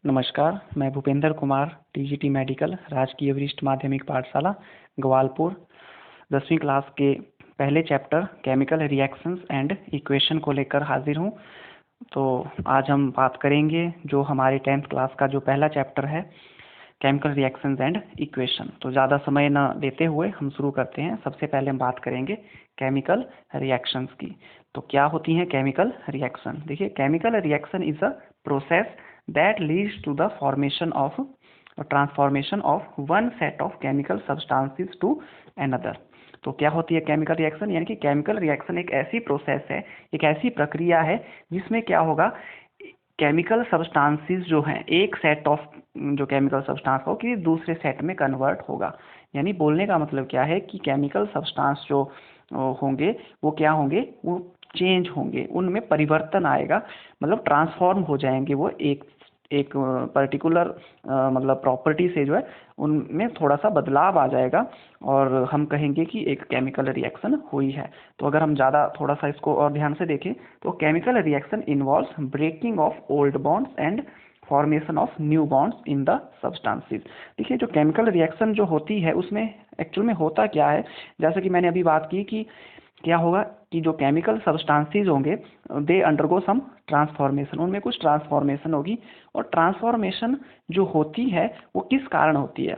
नमस्कार, मैं Bhupendra Kumar, TGT medical, राजकीय वरिष्ठ माध्यमिक पाठशाला ग्वालपुर 10वीं क्लास के पहले chapter chemical reactions and equation को लेकर हाजिर हूँ। तो आज हम बात करेंगे जो हमारे 10th क्लास का जो पहला चैप्टर है केमिकल रिएक्शंस एंड इक्वेशन। तो ज़्यादा समय न लेते हुए हम शुरू करते हैं। सबसे पहले हम बात करेंगे केमिकल रिएक्शंस की। तो क्या होती हैं केमिकल रिएक्शन? देखिए, chemical reaction is a process that leads to the formation of transformation of one set of chemical substances to another। तो क्या होती है केमिकल रिएक्शन? यानी कि केमिकल रिएक्शन एक ऐसी प्रोसेस है, एक ऐसी प्रक्रिया है जिसमें क्या होगा, केमिकल सब्सटेंसेस जो हैं, एक सेट ऑफ जो केमिकल सब्सटेंस हो कि दूसरे सेट में कन्वर्ट होगा। यानी बोलने का मतलब क्या है कि केमिकल सब्सटेंस जो होंगे वो क्या होंगे, वो चेंज होंगे, उनमें परिवर्तन आएगा, मतलब ट्रांसफॉर्म हो जाएंगे। वो एक पर्टिकुलर मतलब प्रॉपर्टी से जो है उनमें थोड़ा सा बदलाव आ जाएगा और हम कहेंगे कि एक केमिकल रिएक्शन हुई है। तो अगर हम ज़्यादा थोड़ा सा इसको और ध्यान से देखें तो chemical reaction involves breaking of old bonds and formation of new bonds in the substances. देखिए, जो केमिकल रिएक्शन जो होती है उसमें एक्चुअल में होता क्या है, जैसे कि मैंने अभी बात की कि क्या होगा कि जो केमिकल सब्सटेंसेस होंगे दे अंडरगो सम ट्रांसफॉर्मेशन, उनमें कुछ ट्रांसफॉर्मेशन होगी। और ट्रांसफॉर्मेशन जो होती है वो किस कारण होती है?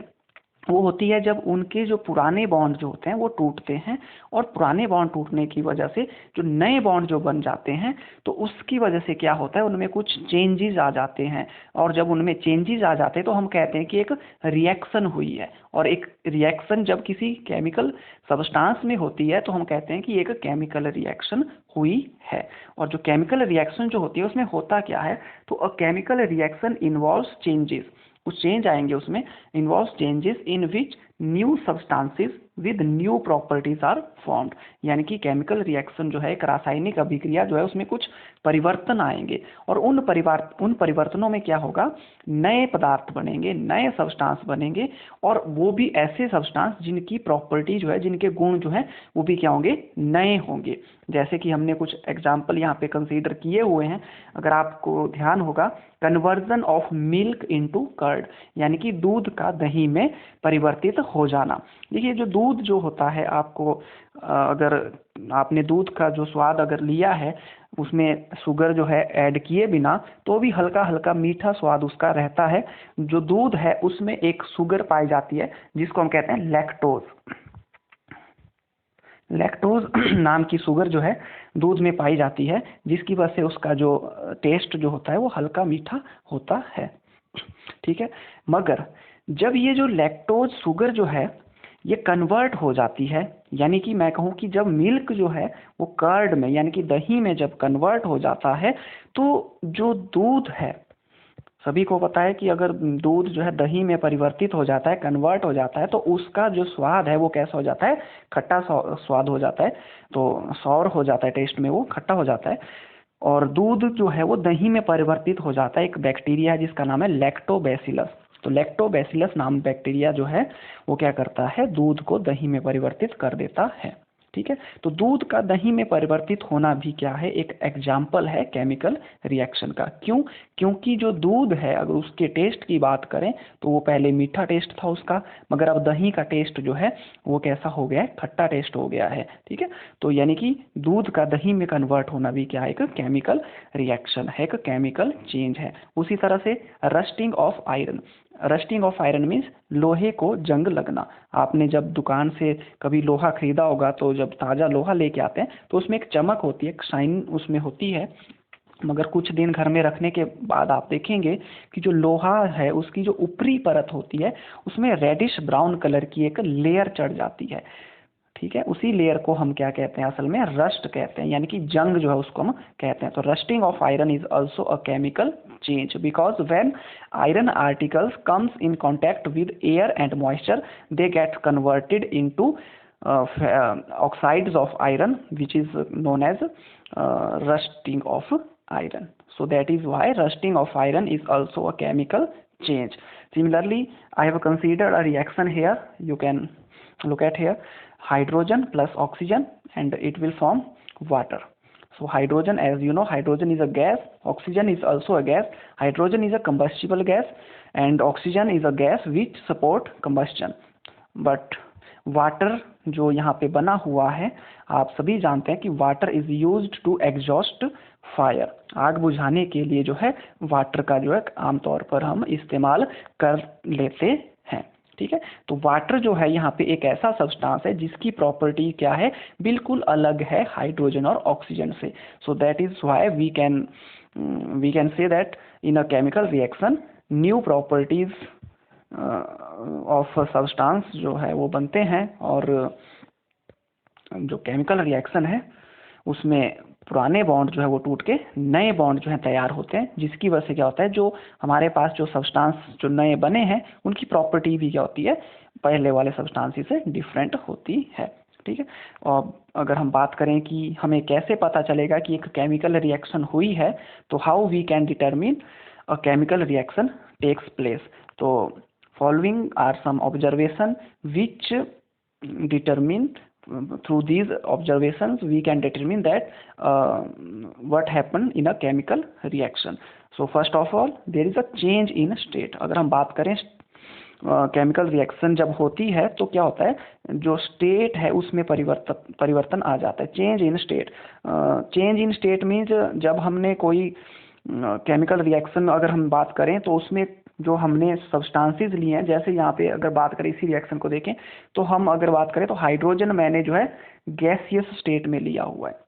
वो होती है जब उनके जो पुराने बॉन्ड जो होते हैं वो टूटते हैं, और पुराने बॉन्ड टूटने की वजह से जो नए बॉन्ड जो बन जाते हैं तो उसकी वजह से क्या होता है, उनमें कुछ चेंजेस आ जाते हैं। और जब उनमें चेंजेस आ जाते हैं तो हम कहते हैं कि एक रिएक्शन हुई है। और एक रिएक्शन जब किसी केमिकल सब्सटेंस में होती है तो हम कहते हैं कि एक केमिकल रिएक्शन हुई है। और जो केमिकल रिएक्शन जो होती है उसमें होता क्या है, तो a chemical reaction involves changes, कुछ चेंज आएंगे उसमें, involve changes in which new substances with new properties are formed. यानी कि केमिकल रिएक्शन जो है एक रासायनिक अभिक्रिया जो है उसमें कुछ परिवर्तन आएंगे, और उन परिवर्तनों में क्या होगा, नए पदार्थ बनेंगे, नए सब्सटेंस बनेंगे, और वो भी ऐसे सब्सटेंस जिनकी प्रॉपर्टी जो है, जिनके गुण जो है वो भी क्या होंगे, नए होंगे। जैसे कि हमने कुछ एग्जाम्पल यहाँ पे कंसीडर किए हुए हैं, अगर आपको ध्यान होगा, conversion of milk into curd, यानी कि दूध का दही में परिवर्तित हो जाना। देखिए, जो दूध जो होता है, आपको अगर आपने दूध का जो स्वाद अगर लिया है उसमें शुगर जो है ऐड किए बिना, तो भी हल्का हल्का मीठा स्वाद उसका रहता है। जो दूध है उसमें एक शुगर पाई जाती है जिसको हम कहते हैं लैक्टोज। लैक्टोज नाम की शुगर जो है दूध में पाई जाती है, जिसकी वजह से उसका जो टेस्ट जो होता है वो हल्का मीठा होता है। ठीक है, मगर जब ये जो लैक्टोज शुगर जो है ये कन्वर्ट हो जाती है, यानी कि मैं कहूँ कि जब मिल्क जो है वो कर्ड में यानी कि दही में जब कन्वर्ट हो जाता है, तो जो दूध है, सभी को पता है कि अगर दूध जो है दही में परिवर्तित हो जाता है, कन्वर्ट हो जाता है, तो उसका जो स्वाद है वो कैसा हो जाता है, खट्टा स्वाद हो जाता है। तो सॉर हो जाता है, टेस्ट में वो खट्टा हो जाता है। और दूध जो है वो दही में परिवर्तित हो जाता है। एक बैक्टीरिया है जिसका नाम है लैक्टोबैसिलस। तो लैक्टोबैसिलस नाम बैक्टीरिया जो है वो क्या करता है, दूध को दही में परिवर्तित कर देता है। ठीक है, तो दूध का दही में परिवर्तित होना भी क्या है, एक एग्जाम्पल है केमिकल रिएक्शन का। क्यों? क्योंकि जो दूध है अगर उसके टेस्ट की बात करें तो वो पहले मीठा टेस्ट था उसका, मगर अब दही का टेस्ट जो है वो कैसा हो गया है, खट्टा टेस्ट हो गया है। ठीक है, तो यानी कि दूध का दही में कन्वर्ट होना भी क्या है, एक केमिकल रिएक्शन है, एक केमिकल चेंज है। उसी तरह से rusting of iron, rusting of iron means लोहे को जंग लगना। आपने जब दुकान से कभी लोहा खरीदा होगा तो जब ताज़ा लोहा लेके आते हैं तो उसमें एक चमक होती है, एक शाइन उसमें होती है, मगर कुछ दिन घर में रखने के बाद आप देखेंगे कि जो लोहा है उसकी जो ऊपरी परत होती है उसमें रेडिश ब्राउन कलर की एक लेयर चढ़ जाती है। ठीक है, उसी लेयर को हम क्या कहते हैं, असल में रस्ट कहते हैं, यानी कि जंग जो है उसको हम कहते हैं। तो rusting of iron is also a chemical change because when iron particles comes in contact with air and moisture they get converted into oxides of iron, which is known as rusting of iron. So that is why rusting of iron is also a chemical change. Similarly, I have considered a reaction here. You can look at here, hydrogen plus oxygen and it will form water. So hydrogen, as you know, hydrogen is a gas, oxygen is also a gas. Hydrogen is a combustible gas and oxygen is a gas which support combustion. But water जो यहाँ पे बना हुआ है, आप सभी जानते हैं कि water is used to exhaust fire, आग बुझाने के लिए जो है वाटर का जो है आमतौर पर हम इस्तेमाल कर लेते हैं। ठीक है, तो वाटर जो है यहाँ पे एक ऐसा सब्सटेंस है जिसकी प्रॉपर्टी क्या है, बिल्कुल अलग है हाइड्रोजन और ऑक्सीजन से। So that is why we can say that in a chemical reaction new properties of substance जो है वो बनते हैं, और जो केमिकल रिएक्शन है उसमें पुराने बॉन्ड जो है वो टूट के नए बॉन्ड जो है तैयार होते हैं, जिसकी वजह से क्या होता है, जो हमारे पास जो सब्सटेंस जो नए बने हैं उनकी प्रॉपर्टी भी क्या होती है, पहले वाले सब्सटेंस से डिफरेंट होती है। ठीक है, और अगर हम बात करें कि हमें कैसे पता चलेगा कि एक केमिकल रिएक्शन हुई है, तो how we can determine a chemical reaction takes place. तो following are some observation which determine, through these observations we can determine that what happened in a chemical reaction. So first of all there is a change in state. अगर हम बात करें chemical reaction जब होती है तो क्या होता है, जो स्टेट है उसमें परिवर्तन आ जाता है, change in state. Change in state means जब हमने कोई केमिकल रिएक्शन अगर हम बात करें तो उसमें जो हमने सब्सटेंसेस लिए हैं, जैसे यहाँ पे अगर बात करें इसी रिएक्शन को देखें तो हम अगर बात करें तो हाइड्रोजन मैंने जो है गैसियस स्टेट में लिया हुआ है।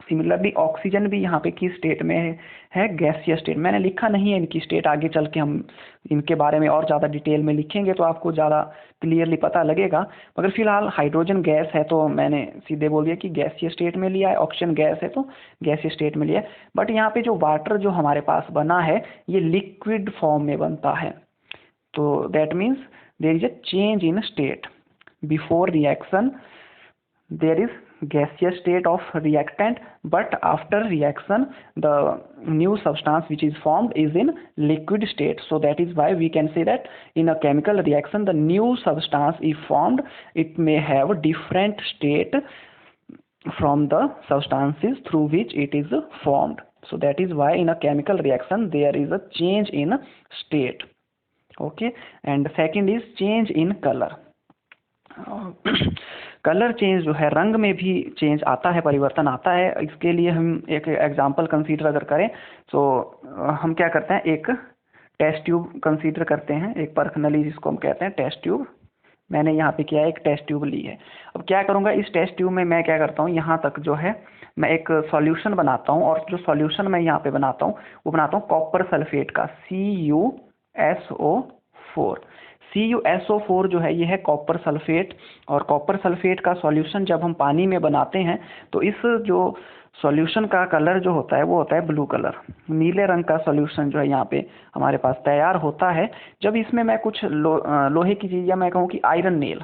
सिमिलरली ऑक्सीजन भी यहाँ पे किस स्टेट में है, गैसियस स्टेट। मैंने लिखा नहीं है इनकी स्टेट, आगे चल के हम इनके बारे में और ज़्यादा डिटेल में लिखेंगे तो आपको ज़्यादा क्लियरली पता लगेगा। मगर फिलहाल हाइड्रोजन गैस है तो मैंने सीधे बोल दिया कि गैसियस स्टेट में लिया है, ऑक्सीजन गैस है तो गैसियस स्टेट में लिया है। बट यहाँ पे जो वाटर जो हमारे पास बना है ये लिक्विड फॉर्म में बनता है, तो that means there is a change in state. Before reaction there is gaseous state of reactant, but after reaction the new substance which is formed is in liquid state. So that is why we can say that in a chemical reaction the new substance is formed, it may have different state from the substances through which it is formed. So that is why in a chemical reaction there is a change in state. Okay, and second is change in color. Colour change जो है, रंग में भी change आता है, परिवर्तन आता है। इसके लिए हम एक एग्जांपल कंसीडर अगर करें तो हम क्या करते हैं, एक टेस्ट ट्यूब कंसीडर करते हैं, एक परखनली जिसको हम कहते हैं टेस्ट ट्यूब। मैंने यहाँ पे किया एक टेस्ट ट्यूब ली है। अब क्या करूँगा, इस टेस्ट ट्यूब में मैं क्या करता हूँ, यहाँ तक जो है मैं एक सॉल्यूशन बनाता हूँ, और जो सॉल्यूशन मैं यहाँ पे बनाता हूँ वो बनाता हूँ कॉपर सल्फेट का, CuSO4। CuSO4 जो है ये है कॉपर सल्फेट, और कॉपर सल्फेट का सॉल्यूशन जब हम पानी में बनाते हैं तो इस जो सॉल्यूशन का कलर जो होता है वो होता है ब्लू कलर, नीले रंग का सॉल्यूशन जो है यहाँ पे हमारे पास तैयार होता है। जब इसमें मैं कुछ लोहे की चीज़, या मैं कहूँ कि आयरन नेल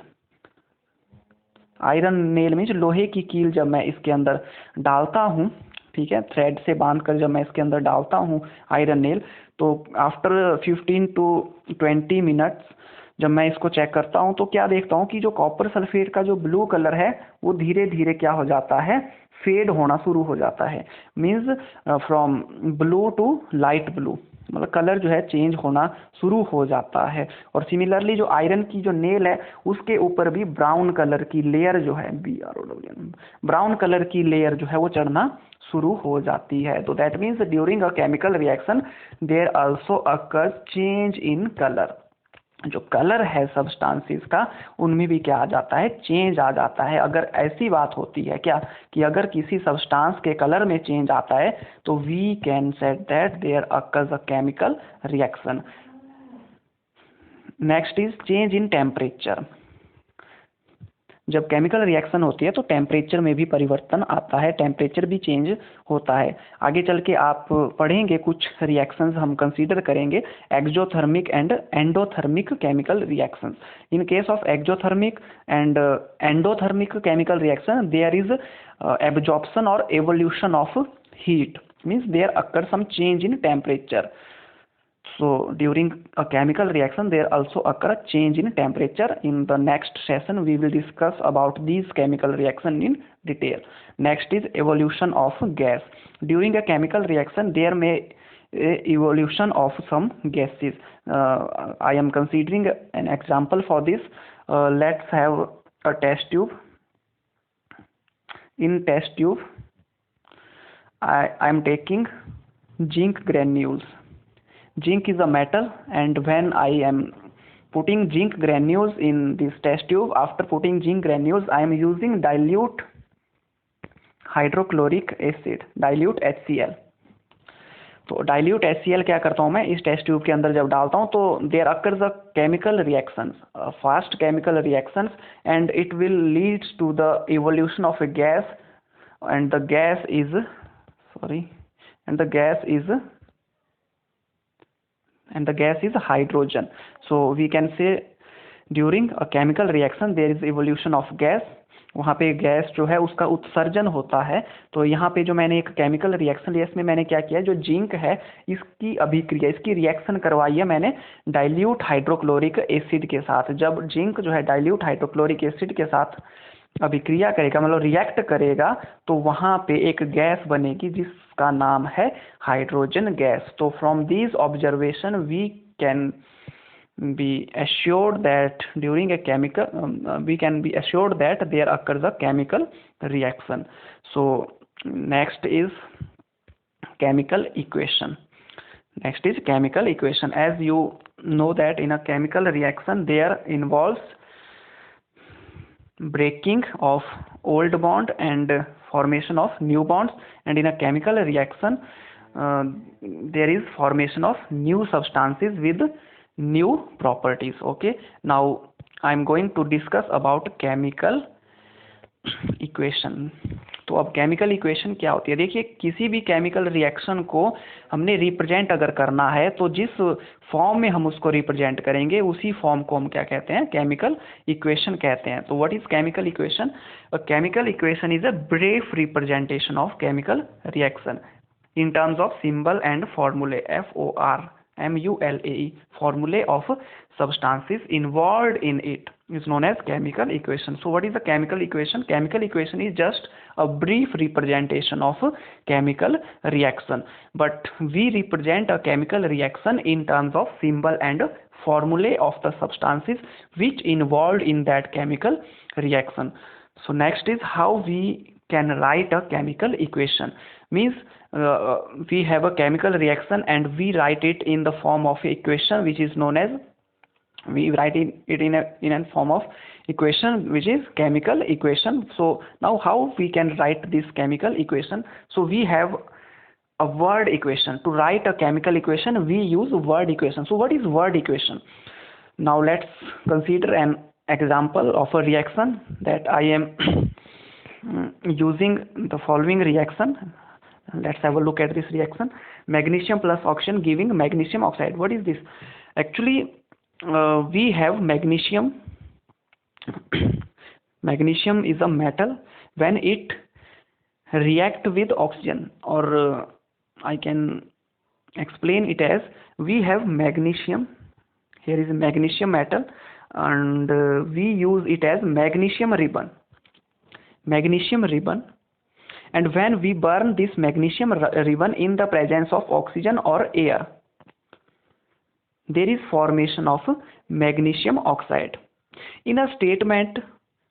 मीन्स लोहे की कील जब मैं इसके अंदर डालता हूँ, ठीक है, थ्रेड से बांध कर जब मैं इसके अंदर डालता हूँ आयरन नेल, तो आफ्टर 15 to 20 मिनट्स जब मैं इसको चेक करता हूँ तो क्या देखता हूँ कि जो कॉपर सल्फेट का जो ब्लू कलर है वो धीरे धीरे क्या हो जाता है, फेड होना शुरू हो जाता है। Means from blue to light blue, मतलब कलर जो है चेंज होना शुरू हो जाता है। और सिमिलरली जो आयरन की जो नेल है उसके ऊपर भी ब्राउन कलर की लेयर जो है, ब्राउन कलर की लेयर जो है वो चढ़ना शुरू हो जाती है। तो that means during a chemical reaction there also occurs change in colour. जो कलर है सब्सटेंसेस का उनमें भी क्या आ जाता है, चेंज आ जाता है। अगर ऐसी बात होती है क्या कि अगर किसी सब्सटेंस के कलर में चेंज आता है तो we can said that there occurs a chemical reaction. Next is change in temperature. जब केमिकल रिएक्शन होती है तो टेम्परेचर में भी परिवर्तन आता है, टेम्परेचर भी चेंज होता है। आगे चल के आप पढ़ेंगे, कुछ रिएक्शंस हम कंसीडर करेंगे, exothermic and endothermic chemical reactions. In case of exothermic and endothermic chemical reaction there is absorption और evolution of heat, means there occur some change in temperature. So during a chemical reaction, there also occur a change in temperature. In the next session, we will discuss about these chemical reaction in detail. Next is evolution of gas. During a chemical reaction, there may evolution of some gases. I am considering an example for this. Let's have a test tube. In test tube, I am taking zinc granules. Zinc is a metal, and when I am putting zinc granules in this test tube, after putting zinc granules, I am using dilute hydrochloric acid, dilute HCl. तो dilute HCl क्या करता हूँ मैं इस test tube के अंदर जब डालता हूँ तो there occurs a chemical reactions, fast chemical reactions, and it will leads to the evolution of a gas, and the gas is hydrogen. So we can say during a chemical reaction there is evolution of gas. वहाँ पे gas जो है उसका उत्सर्जन होता है. तो यहाँ पे जो मैंने एक केमिकल रिएक्शन लिया, इसमें मैंने क्या किया, जो जिंक है इसकी अभिक्रिया, इसकी रिएक्शन करवाई है मैंने डाइल्यूट हाइड्रोक्लोरिक एसिड के साथ. जब जिंक जो है डाइल्यूट हाइड्रोक्लोरिक एसिड के साथ अभिक्रिया करेगा, मतलब रिएक्ट करेगा, तो वहाँ पे एक गैस बनेगी जिसका नाम है हाइड्रोजन गैस. तो from this observation we can be assured that during a chemical there occurs a chemical reaction. So next is chemical equation. As you know that in a chemical reaction there involves breaking of old bond and formation of new bonds, and in a chemical reaction there is formation of new substances with new properties. Okay, now I am going to discuss about chemical equation. तो अब chemical equation क्या होती है, देखिए किसी भी chemical reaction को हमने रिप्रेजेंट अगर करना है तो जिस फॉर्म में हम उसको रिप्रेजेंट करेंगे उसी फॉर्म को हम क्या कहते हैं, केमिकल इक्वेशन कहते हैं. तो what is chemical equation? Chemical equation is a brief representation of chemical reaction in terms of symbol and formulae. FORMULAE, formulae of substances involved in it is known as chemical equation. So what is the chemical equation? Chemical equation is just a brief representation of chemical reaction, but we represent a chemical reaction in terms of symbol and formulae of the substances which involved in that chemical reaction. So next is how we can write a chemical equation. Means we have a chemical reaction and we write it in the form of equation which is known as, we write it in a form of equation which is chemical equation. So now how we can write this chemical equation? So we have a word equation. To write a chemical equation we use word equation. So what is word equation? Now let's consider an example of a reaction that I am using the following reaction. Let's have a look at this reaction. Magnesium plus oxygen giving magnesium oxide. What is this? Actually we have magnesium. Magnesium is a metal. When it react with oxygen, or I can explain it as, we have magnesium. Here is a magnesium metal and we use it as magnesium ribbon. And when we burn this magnesium ribbon in the presence of oxygen or air, there is formation of magnesium oxide. In a statement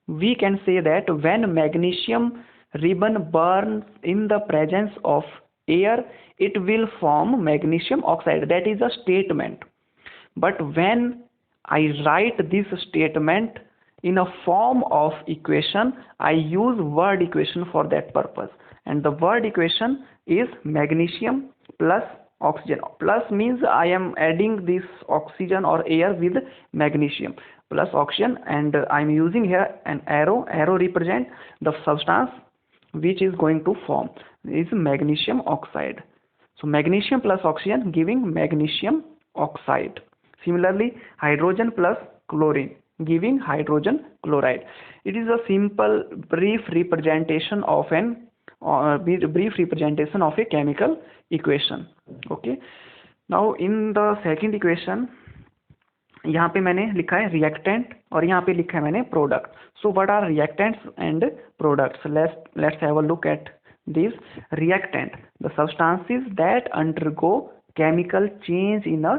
we can say that when magnesium ribbon burns in the presence of air, it will form magnesium oxide. That is a statement. But when I write this statement in a form of equation, I use word equation for that purpose, and the word equation is magnesium plus oxygen. Plus means I am adding this oxygen or air with magnesium plus oxygen, and I am using here an arrow. Arrow represent the substance which is going to form is magnesium oxide. So magnesium plus oxygen giving magnesium oxide. Similarly, hydrogen plus chlorine giving hydrogen chloride. It is a simple brief representation of a chemical equation. Okay. Now in the second equation यहाँ पे मैंने लिखा है reactant और यहाँ पे लिखा है मैंने product. So what are reactants and products? Let's have a look at this. Reactant, the substances that undergo chemical change in a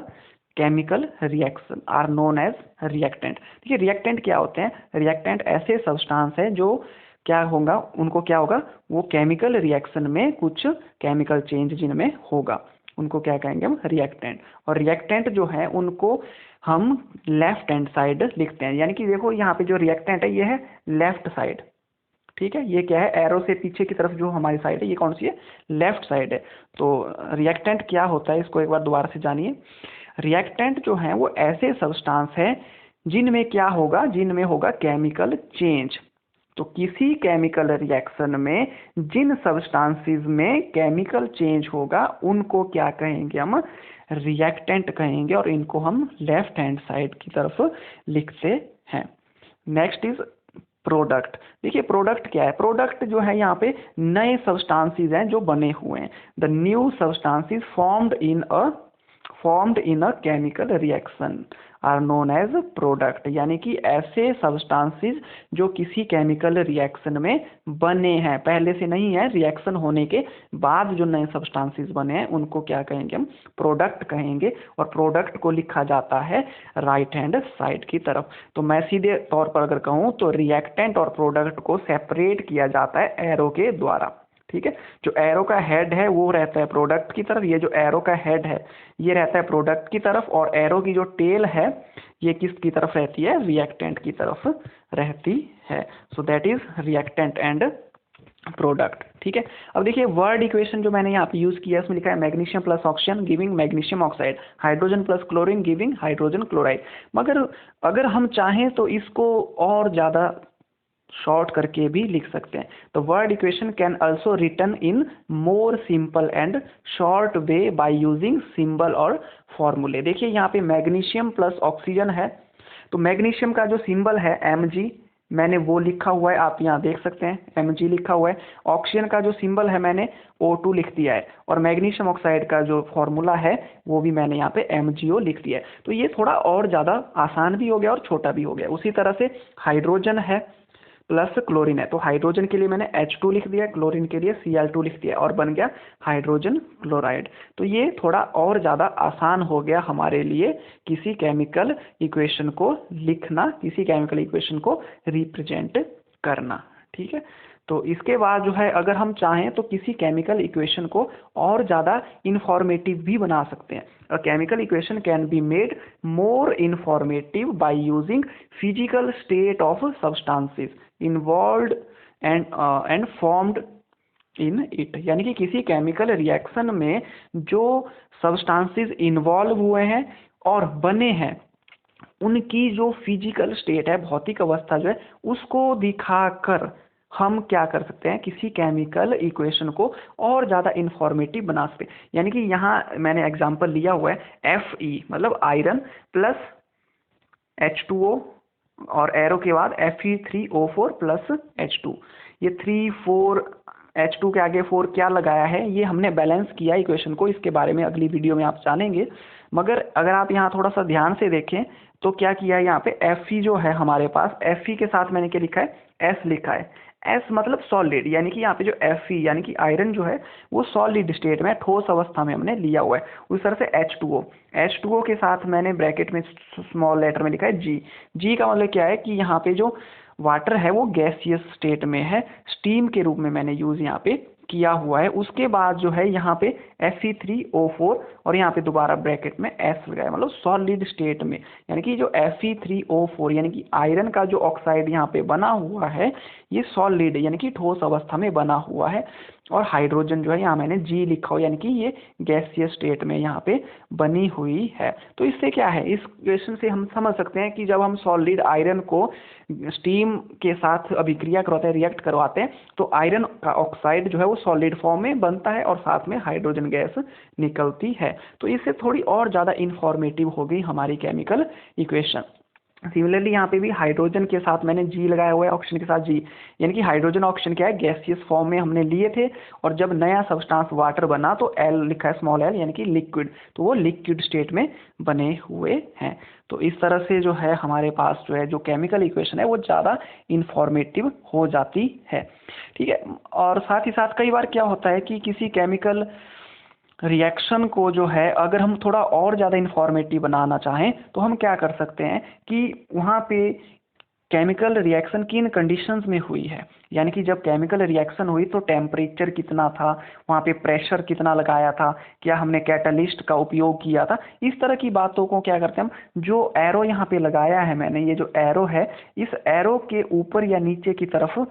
chemical reaction are known as reactant. देखिए रिएक्टेंट क्या होते हैं? रिएक्टेंट ऐसे सब्सटेंस है जो क्या होगा, उनको क्या होगा, वो केमिकल रिएक्शन में कुछ केमिकल चेंज जिनमें होगा उनको क्या कहेंगे हम? रिएक्टेंट. और रिएक्टेंट जो है उनको हम लेफ्ट हैंड साइड लिखते हैं. यानी कि देखो यहाँ पे जो रिएक्टेंट है ये है लेफ्ट साइड. ठीक है, ये क्या है? एरो से पीछे की तरफ जो हमारी साइड है ये कौन सी है? लेफ्ट साइड है. तो रिएक्टेंट क्या होता है इसको एक बार दोबारा से जानिए. रिएक्टेंट जो है वो ऐसे सब्सटेंस है जिनमें क्या होगा? जिनमें होगा केमिकल चेंज. तो किसी केमिकल रिएक्शन में जिन सब्सटेंसेस में केमिकल चेंज होगा उनको क्या कहेंगे हम? रिएक्टेंट कहेंगे. और इनको हम लेफ्ट हैंड साइड की तरफ लिखते हैं. Next is product. देखिए प्रोडक्ट क्या है? प्रोडक्ट जो है यहाँ पे नए सब्सटेंसेस हैं जो बने हुए हैं. The new substances formed in a chemical reaction are known as product. यानी कि ऐसे सब्सटेंसेस जो किसी केमिकल रिएक्शन में बने हैं, पहले से नहीं है, रिएक्शन होने के बाद जो नए सब्सटेंसेस बने हैं उनको क्या कहेंगे हम? प्रोडक्ट कहेंगे. और प्रोडक्ट को लिखा जाता है राइट हैंड साइड की तरफ. तो मैं सीधे तौर पर अगर कहूँ तो रिएक्टेंट और प्रोडक्ट को सेपरेट किया जाता है एरो के द्वारा. ठीक है, जो एरो का हेड है वो रहता है प्रोडक्ट की तरफ, ये जो एरो का हेड है ये रहता है प्रोडक्ट की तरफ, और एरो की जो टेल है ये किसकी तरफ रहती है? रिएक्टेंट की तरफ रहती है. सो that is reactant and product. ठीक है, अब देखिए वर्ड इक्वेशन जो मैंने यहाँ पे यूज किया है उसमें लिखा है magnesium plus oxygen giving magnesium oxide, hydrogen plus chlorine giving hydrogen chloride. मगर अगर हम चाहें तो इसको और ज़्यादा शॉर्ट करके भी लिख सकते हैं. तो word equation can also written in more simple and short way by using symbol और फॉर्मूले. देखिए यहाँ पे मैग्नीशियम प्लस ऑक्सीजन है, तो मैग्नीशियम का जो सिंबल है Mg मैंने वो लिखा हुआ है, आप यहाँ देख सकते हैं Mg लिखा हुआ है. ऑक्सीजन का जो सिंबल है मैंने O2 लिख दिया है, और मैग्नीशियम ऑक्साइड का जो फॉर्मूला है वो भी मैंने यहाँ पे MgO लिख दिया है. तो ये थोड़ा और ज़्यादा आसान भी हो गया और छोटा भी हो गया. उसी तरह से हाइड्रोजन है प्लस क्लोरीन है, तो हाइड्रोजन के लिए मैंने H2 लिख दिया, क्लोरीन के लिए Cl2 लिख दिया और बन गया हाइड्रोजन क्लोराइड. तो ये थोड़ा और ज़्यादा आसान हो गया हमारे लिए किसी केमिकल इक्वेशन को लिखना, किसी केमिकल इक्वेशन को रिप्रेजेंट करना. ठीक है, तो इसके बाद जो है अगर हम चाहें तो किसी केमिकल इक्वेशन को और ज़्यादा इंफॉर्मेटिव भी बना सकते हैं. A chemical equation can be made more informative by using physical state of substances involved and formed in it. यानी कि किसी केमिकल रिएक्शन में जो सब्सटेंसेस इन्वॉल्व हुए हैं और बने हैं उनकी जो फिजिकल स्टेट है, भौतिक अवस्था जो है, उसको दिखाकर हम क्या कर सकते हैं? किसी केमिकल इक्वेशन को और ज़्यादा इंफॉर्मेटिव बना सकते हैं. यानी कि यहाँ मैंने एग्जांपल लिया हुआ है Fe मतलब आयरन प्लस H2O और एरो के बाद Fe3O4 प्लस H2. ये 3 4 H2 के आगे 4 क्या लगाया है ये हमने बैलेंस किया इक्वेशन को, इसके बारे में अगली वीडियो में आप जानेंगे. मगर अगर आप यहाँ थोड़ा सा ध्यान से देखें तो क्या किया है यहाँ पे Fe जो है हमारे पास, Fe के साथ मैंने क्या लिखा है? S लिखा है. S मतलब सॉलिड, यानी कि यहाँ पे जो Fe यानी कि आयरन जो है वो सॉलिड स्टेट में, ठोस अवस्था में हमने लिया हुआ है. उस तरह से H2O के साथ मैंने ब्रैकेट में स्मॉल लेटर में लिखा है G का मतलब क्या है कि यहाँ पे जो वाटर है वो गैसियस स्टेट में है, स्टीम के रूप में मैंने यूज़ यहाँ पे किया हुआ है. उसके बाद जो है यहाँ पे Fe3O4 और यहाँ पे दोबारा ब्रैकेट में S लगाया, मतलब सॉलिड स्टेट में. यानी कि जो Fe3O4 यानी कि आयरन का जो ऑक्साइड यहाँ पे बना हुआ है ये सॉलिड यानी कि ठोस अवस्था में बना हुआ है. और हाइड्रोजन जो है यहाँ मैंने G लिखा हो, यानी कि ये गैसियस स्टेट में यहाँ पे बनी हुई है. तो इससे क्या है, इस क्वेश्चन से हम समझ सकते हैं कि जब हम सॉलिड आयरन को स्टीम के साथ अभिक्रिया करवाते हैं, रिएक्ट करवाते हैं, तो आयरन का ऑक्साइड जो है वो सॉलिड फॉर्म में बनता है और साथ में हाइड्रोजन गैस निकलती है. तो इससे थोड़ी और ज़्यादा इंफॉर्मेटिव हो गई हमारी केमिकल इक्वेशन. सिमिलरली यहाँ पे भी हाइड्रोजन के साथ मैंने जी लगाया हुआ है, ऑक्सीजन के साथ जी, यानी कि हाइड्रोजन ऑक्सीजन क्या है, गैसियस फॉर्म में हमने लिए थे, और जब नया सब्सटेंस वाटर बना तो एल लिखा है, स्मॉल एल, यानी कि लिक्विड, तो वो लिक्विड स्टेट में बने हुए हैं। तो इस तरह से जो है हमारे पास जो है जो केमिकल इक्वेशन है वो ज़्यादा इंफॉर्मेटिव हो जाती है। ठीक है, और साथ ही साथ कई बार क्या होता है कि किसी केमिकल रिएक्शन को जो है अगर हम थोड़ा और ज़्यादा इंफॉर्मेटिव बनाना चाहें तो हम क्या कर सकते हैं कि वहाँ पे केमिकल रिएक्शन किन कंडीशंस में हुई है, यानी कि जब केमिकल रिएक्शन हुई तो टेम्परेचर कितना था, वहाँ पे प्रेशर कितना लगाया था, क्या हमने कैटलिस्ट का उपयोग किया था, इस तरह की बातों को क्या करते हैं हम, जो एरो यहाँ पे लगाया है मैंने, ये जो एरो है, इस एरो के ऊपर या नीचे की तरफ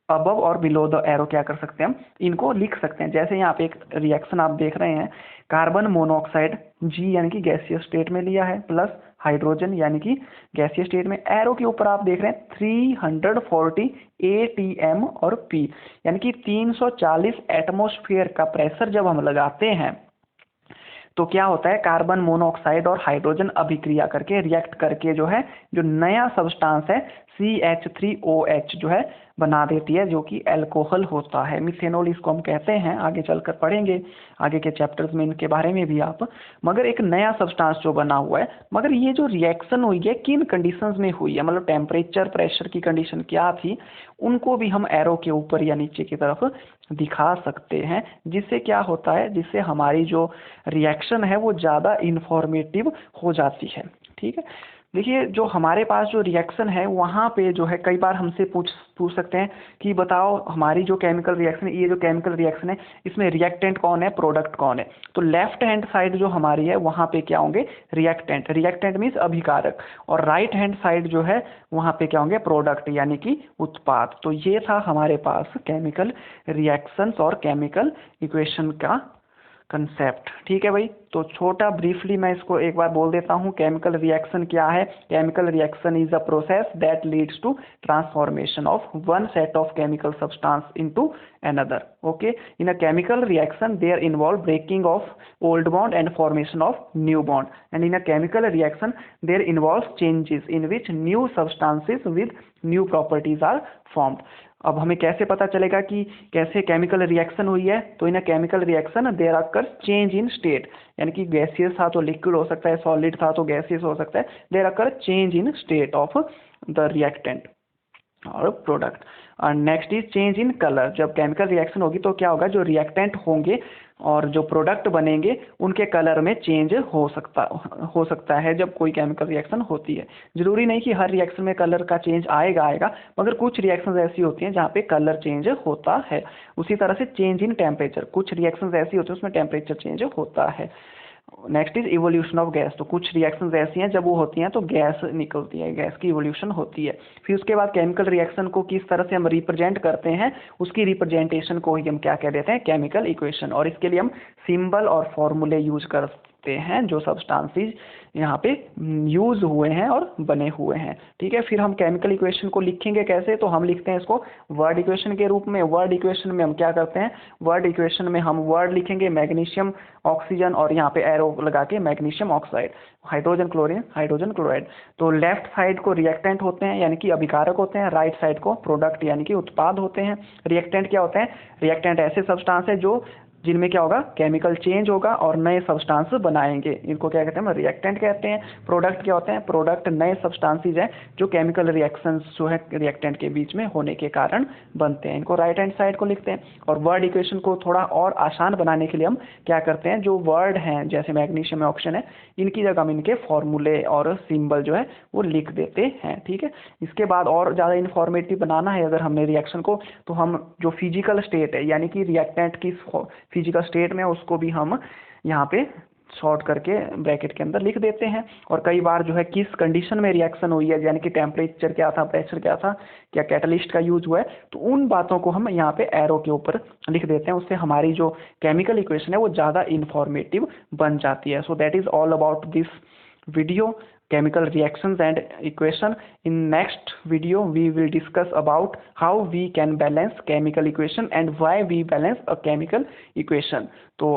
अबव और बिलो द एरो क्या कर सकते हैं हम, इनको लिख सकते हैं। जैसे यहाँ पे एक रिएक्शन आप देख रहे हैं, कार्बन मोनोऑक्साइड जी यानी कि गैसियस स्टेट में लिया है, प्लस हाइड्रोजन यानी कि गैसियस स्टेट में, एरो के ऊपर आप देख रहे हैं 340 ATM और P, यानी कि 340 एटमॉस्फेयर का प्रेशर जब हम लगाते हैं तो क्या होता है, कार्बन मोनोऑक्साइड और हाइड्रोजन अभिक्रिया करके रिएक्ट करके जो है जो नया सब्सटेंस है CH3OH जो है बना देती है, जो कि अल्कोहल होता है, मिथेनॉल इसको हम कहते हैं, आगे चलकर पढ़ेंगे आगे के चैप्टर्स में इनके बारे में भी आप। मगर एक नया सब्सटेंस जो बना हुआ है, मगर ये जो रिएक्शन हुई है किन कंडीशंस में हुई है, मतलब टेम्परेचर प्रेशर की कंडीशन क्या थी, उनको भी हम एरो के ऊपर या नीचे की तरफ दिखा सकते हैं, जिससे क्या होता है, जिससे हमारी जो रिएक्शन है वो ज़्यादा इंफॉर्मेटिव हो जाती है। ठीक है, देखिए जो हमारे पास जो रिएक्शन है वहाँ पे जो है कई बार हमसे पूछ सकते हैं कि बताओ हमारी जो केमिकल रिएक्शन है, ये जो केमिकल रिएक्शन है इसमें रिएक्टेंट कौन है, प्रोडक्ट कौन है। तो लेफ्ट हैंड साइड जो हमारी है वहाँ पे क्या होंगे, रिएक्टेंट, रिएक्टेंट मीन्स अभिकारक, और राइट हैंड साइड जो है वहाँ पे क्या होंगे, प्रोडक्ट यानी कि उत्पाद। तो ये था हमारे पास केमिकल रिएक्शंस और केमिकल इक्वेशन का कंसेप्ट। ठीक है भाई, तो छोटा ब्रीफली मैं इसको एक बार बोल देता हूँ, केमिकल रिएक्शन क्या है। Chemical reaction is a process that leads to transformation of one set of chemical substance into another. Okay, in a chemical reaction there involve breaking of old bond and formation of new bond, and in a chemical reaction there involves changes in which new substances with new properties are formed. अब हमें कैसे पता चलेगा कि कैसे chemical reaction हुई है, तो in a chemical reaction there occur change in state, यानी कि गैसियस था तो लिक्विड हो सकता है, सॉलिड था तो गैसियस हो सकता है, there occur change in state of the reactant और प्रोडक्ट। और next is change in colour, जब केमिकल रिएक्शन होगी तो क्या होगा, जो रिएक्टेंट होंगे और जो प्रोडक्ट बनेंगे उनके कलर में चेंज हो सकता है जब कोई केमिकल रिएक्शन होती है। जरूरी नहीं कि हर रिएक्शन में कलर का चेंज आएगा, मगर कुछ रिएक्शंस ऐसी होती हैं जहाँ पे कलर चेंज होता है। उसी तरह से चेंज इन टेम्परेचर, कुछ रिएक्शंस ऐसी होती हैं उसमें टेम्परेचर चेंज होता है। Next is evolution of gas, तो कुछ रिएक्शंस ऐसी हैं जब वो होती हैं तो गैस निकलती है, गैस की इवोल्यूशन होती है। फिर उसके बाद केमिकल रिएक्शन को किस तरह से हम रिप्रेजेंट करते हैं, उसकी रिप्रेजेंटेशन को ही हम क्या कह देते हैं, केमिकल इक्वेशन, और इसके लिए हम सिंबल और फॉर्मूले यूज करते हैं जो सब्सटेंसेस यहाँ पे यूज हुए हैं और बने हुए हैं। ठीक है, फिर हम केमिकल इक्वेशन को लिखेंगे कैसे, तो हम लिखते हैं इसको वर्ड इक्वेशन के रूप में। वर्ड इक्वेशन में हम क्या करते हैं, वर्ड इक्वेशन में हम वर्ड लिखेंगे मैग्नीशियम ऑक्सीजन, और यहाँ पे एरो लगा के magnesium oxide, hydrogen chlorine, hydrogen chloride. तो लेफ्ट साइड को रिएक्टेंट होते हैं यानी कि अभिकारक होते हैं, राइट साइड को प्रोडक्ट यानी कि उत्पाद होते हैं। रिएक्टेंट क्या होते हैं, रिएक्टेंट ऐसे सब्सटेंस है जो जिनमें क्या होगा, केमिकल चेंज होगा और नए सब्सटेंस बनाएंगे, इनको क्या कहते हैं, रिएक्टेंट कहते हैं। प्रोडक्ट क्या होते हैं, प्रोडक्ट नए सब्सटेंसेस हैं जो केमिकल रिएक्शंस जो है रिएक्टेंट के बीच में होने के कारण बनते हैं, इनको राइट हैंड साइड को लिखते हैं। और वर्ड इक्वेशन को थोड़ा और आसान बनाने के लिए हम क्या करते हैं, जो वर्ड हैं जैसे मैग्नीशियम ऑक्सीजन है, इनकी जगह हम इनके फॉर्मूले और सिंबल जो है वो लिख देते हैं। ठीक है, इसके बाद और ज़्यादा इन्फॉर्मेटिव बनाना है अगर हमने रिएक्शन को, तो हम जो फिजिकल स्टेट है यानी कि रिएक्टेंट की फिजिकल स्टेट में उसको भी हम यहाँ पे शॉर्ट करके ब्रैकेट के अंदर लिख देते हैं। और कई बार जो है किस कंडीशन में रिएक्शन हुई है, यानी कि टेम्परेचर क्या था, प्रेशर क्या था, क्या कैटलिस्ट का यूज हुआ है, तो उन बातों को हम यहाँ पे एरो के ऊपर लिख देते हैं। उससे हमारी जो केमिकल इक्वेशन है वो ज़्यादा इंफॉर्मेटिव बन जाती है। सो that is all about this video, chemical reactions and equation. In next video we will discuss about how we can balance chemical equation and why we balance a chemical equation. तो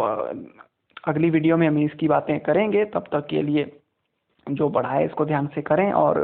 अगली video में हम इसकी बातें करेंगे, तब तक के लिए जो पढ़ा है इसको ध्यान से करें और